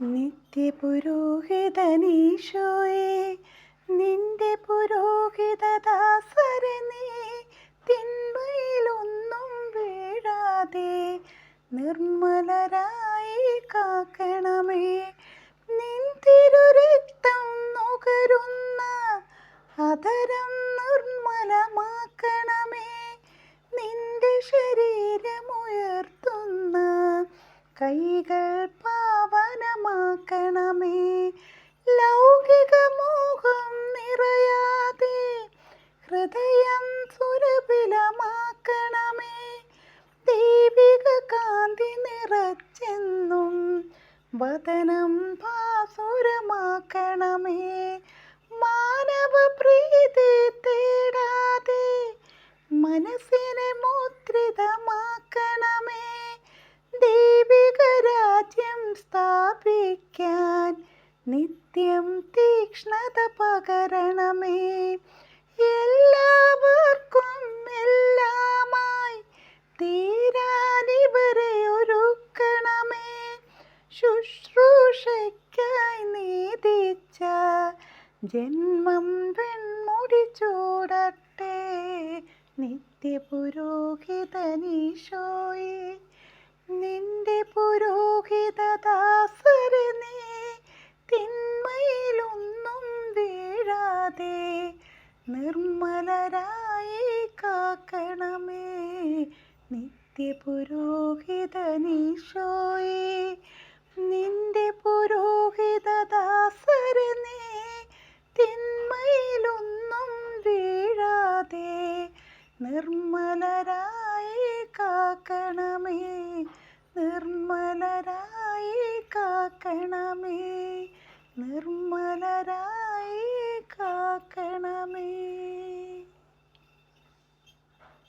നിത്യപുരോഹിതനീശോയേ, നിന്റെ പുരോഹിതദാസരെ നീ തിന്മയിലൊന്നും വീഴാതെ നിർമ്മലരായി കാക്കണമേ. നിൻ തിരുരക്തം നുകരുന്ന അധരം നിർമ്മലമാക്കണമേ. നിന്റെ ശരീരമുയർത്തുന്ന കൈകൾ പാവനമാക്കണമേ. ലൗകിക മോഹം നിറയാതെ ഹൃദയം സുരഭിലമാക്കണമേ. ദൈവിക കാന്തി നിറച്ചെന്നും വദനം ഭാസുരമാക്കണമേ. മാനവ പ്രീതി തേടാതെ മനസ്സിനെ മുദ്രിതമാക്കണമേ. ദൈവിക രാജ്യം സ്ഥാപിക്കാൻ നിത്യം തീക്ഷ്ണത പകരണമേ. എല്ലാവർക്കും എല്ലാമായി തീരാനിവരെ ഒരുക്കണമേ. ശുശ്രൂഷയ്ക്കായി നീതിച്ച ജന്മം വെൺമുടി ചൂടട്ടെ. നിത്യപുരോഹിതനീശോയേ, നിന്റെ പുരോഹിതദാസരെ നീ തിന്മയിലൊന്നും വീഴാതെ നിർമ്മലരായി കാക്കണമേ. നിത്യപുരോഹിതനീശോയേ, നിന്റെ പുരോഹിതദാസരെ നീ തിന്മയിലൊന്നും വീഴാതെ നിർമ്മലരായി കാക്കണമേ. നിർമ്മലരായി കാക്കണമേ. നിർമ്മലരായി